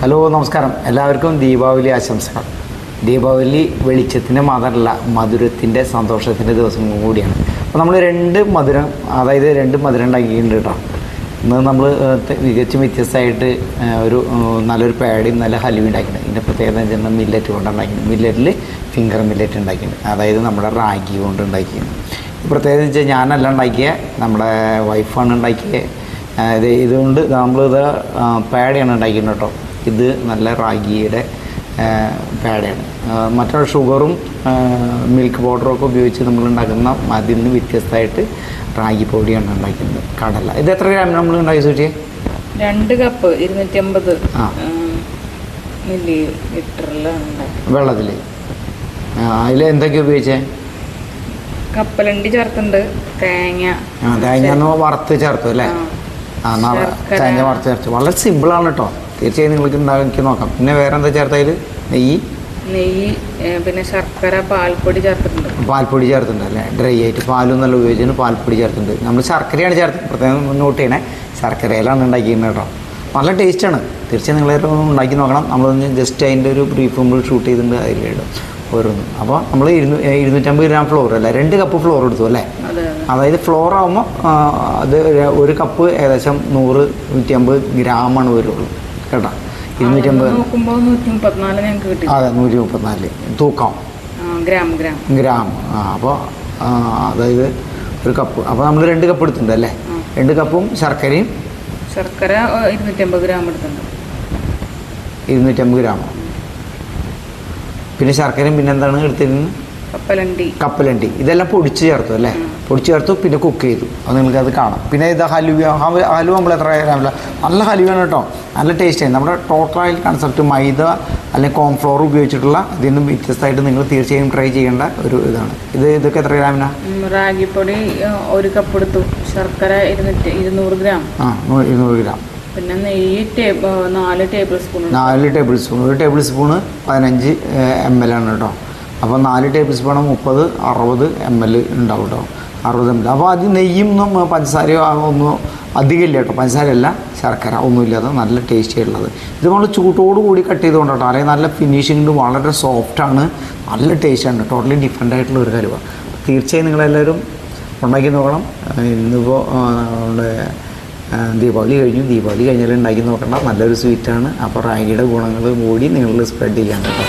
Hello നമസ്കാരം, എല്ലാവർക്കും ദീപാവലി ആശംസകൾ. ദീപാവലി വെളിച്ചത്തിൻ്റെ മാത്രമല്ല, മധുരത്തിൻ്റെ സന്തോഷത്തിൻ്റെ ദിവസം കൂടിയാണ്. അപ്പോൾ നമ്മൾ രണ്ട് മധുരം ഉണ്ടാക്കിയിട്ടുണ്ട് കേട്ടോ. ഇന്ന് നമ്മൾ തികച്ചും വ്യത്യസ്തമായിട്ട് നല്ലൊരു പേടയും നല്ല ഹലുവ ഉണ്ടാക്കിയിട്ടുണ്ട്. ഇതിൻ്റെ പ്രത്യേകത എന്ന് വെച്ചാൽ മില്ലറ്റ് കൊണ്ട് ഉണ്ടാക്കിയിട്ടുണ്ട്. മില്ലറ്റിൽ ഫിംഗർ മില്ലറ്റ് ഉണ്ടാക്കിയിട്ടുണ്ട്, അതായത് നമ്മുടെ റാഗി കൊണ്ട് ഉണ്ടാക്കിയിട്ടുണ്ട്. പ്രത്യേകത എന്ന് വെച്ചാൽ ഞാനല്ല ഉണ്ടാക്കിയ, നമ്മുടെ വൈഫാണ് ഉണ്ടാക്കിയത്. ഇതുകൊണ്ട് നമ്മളിത് പേടയാണ് ഉണ്ടാക്കിയിട്ടുണ്ട് കേട്ടോ. ഇത് നല്ല റാഗിയുടെ പേടയാണ്. മറ്റുള്ള ഷുഗറും മിൽക്ക് പൗഡറും ഒക്കെ ഉപയോഗിച്ച് നമ്മൾ ഉണ്ടാക്കുന്ന അതിൽ നിന്ന് വ്യത്യസ്തമായിട്ട് റാഗി പൊടിയാണ് ഉണ്ടാക്കുന്നത്. കടല ഇത് എത്ര ഗ്രാം നമ്മൾ ഉണ്ടാക്കി സൂചിയെ? 2 കപ്പ് 250 മില്ലി ലിറ്ററിലാണ് വെള്ളത്തിൽ. അതിൽ എന്തൊക്കെയാണ് ഉപയോഗിച്ചേ? കപ്പലണ്ടി ചേർത്തുണ്ട്, തേങ്ങ വറുത്ത് ചേർത്തു അല്ലേ? തേങ്ങ വറുത്ത് ചേർത്തു. വളരെ സിമ്പിളാണ് കേട്ടോ. തീർച്ചയായും നിങ്ങൾക്ക് ഉണ്ടാക്കി നോക്കാം. പിന്നെ വേറെ എന്താ ചേർത്തതിൽ? നെയ്യ്, പിന്നെ ശർക്കര, പാൽപ്പൊടി ചേർത്തിട്ടുണ്ട്. പാൽപ്പൊടി ചേർത്തിട്ടുണ്ട് അല്ലേ? ഡ്രൈ ആയിട്ട് പാലും നല്ല ഉപയോഗിച്ചിട്ട് പാൽപ്പൊടി ചേർത്തിട്ടുണ്ട്. നമ്മൾ ശർക്കരയാണ് ചേർത്ത്, പ്രത്യേകം നോട്ട് ചെയ്യണേ. ശർക്കരയിലാണ് ഉണ്ടാക്കിയിരുന്നത് കേട്ടോ. നല്ല ടേസ്റ്റാണ്. തീർച്ചയായും നിങ്ങളേറ്റവും ഉണ്ടാക്കി നോക്കണം. നമ്മളൊന്ന് ജസ്റ്റ് അതിൻ്റെ ഒരു ബ്രീഫ് നമ്മൾ ഷൂട്ട് ചെയ്തിട്ടുണ്ട്, അതിലിടും ഓരോന്നും. അപ്പോൾ നമ്മൾ 250 ഗ്രാം ഫ്ലോർ അല്ല, 2 കപ്പ് ഫ്ലോർ എടുത്തു അല്ലേ? അതായത് ഫ്ലോർ ആകുമ്പോൾ അത് 1 കപ്പ് ഏകദേശം 100-150 ഗ്രാമാണ് വരുള്ളൂ കേട്ടോ. 250. അതെ, 134 തൂക്കം ഗ്രാം. അപ്പോൾ അതായത് 1 കപ്പ്. അപ്പോൾ നമ്മൾ 2 കപ്പ് എടുത്തിട്ടുണ്ട് അല്ലേ? 2 കപ്പും ശർക്കര 250 ഗ്രാം എടുത്തിട്ടുണ്ട്. 250 ഗ്രാം. പിന്നെ ശർക്കരയും പിന്നെ എന്താണ് എടുത്തിരുന്നത്? കപ്പലണ്ടി. ഇതെല്ലാം പൊടിച്ച് ചേർത്തു അല്ലേ? പൊടിച്ച് ചേർത്തു, പിന്നെ കുക്ക് ചെയ്തു. അത് നിങ്ങൾക്കത് കാണാം. പിന്നെ ഇത് ഹലുവ നമ്മൾ എത്ര ഗ്രാമില്ല? നല്ല ഹലുവയാണ് കേട്ടോ. നല്ല ടേസ്റ്റാണ്. നമ്മുടെ ടോട്ടൽ കൺസെപ്റ്റ് മൈദ അല്ലെങ്കിൽ കോൺഫ്ലോർ ഉപയോഗിച്ചിട്ടുള്ള ഇതിനും വ്യത്യസ്തമായിട്ട് നിങ്ങൾ തീർച്ചയായും ട്രൈ ചെയ്യേണ്ട ഒരു ഇതാണ്. ഇതൊക്കെ എത്ര ഗ്രാമിനാണ്? റാഗിപ്പൊടി 1 കപ്പ് എടുത്തു, ശർക്കര 200 ഗ്രാം. 200 ഗ്രാം. പിന്നെ നെയ്യ് 4 table spoon. 4 table spoon. 1 table spoon 15 ml ആണ് കേട്ടോ. അപ്പോൾ 4 ടേബിൾ സ്പൂണ് 30-60 ml ഉണ്ടാവും കേട്ടോ. 60 ml. അപ്പോൾ അത് നെയ്യൊന്നും പഞ്ചസാരയോ ഒന്നും അധികമില്ല കേട്ടോ. പഞ്ചസാരയല്ല, ശർക്കര ഒന്നുമില്ലാതെ നല്ല ടേസ്റ്റി ആയിട്ടുള്ളത്. ഇത് നമ്മൾ ചൂട്ടോട് കൂടി കട്ട് ചെയ്തുകൊണ്ട് കേട്ടോ. അല്ലെങ്കിൽ നല്ല ഫിനിഷിംഗ്, വളരെ സോഫ്റ്റാണ്, നല്ല ടേസ്റ്റാണ്. ടോട്ടലി ഡിഫറെൻ്റ് ആയിട്ടുള്ള ഒരു ഹലുവ. തീർച്ചയായും നിങ്ങളെല്ലാവരും ഉണ്ടാക്കി നോക്കണം. ഇന്നിപ്പോൾ ദീപാവലി കഴിഞ്ഞാൽ ഉണ്ടാക്കി നോക്കണം. നല്ലൊരു സ്വീറ്റാണ്. അപ്പോൾ റാഗിയുടെ ഗുണങ്ങൾ കൂടി നിങ്ങൾ സ്പ്രെഡ് ചെയ്യാൻ കേട്ടോ.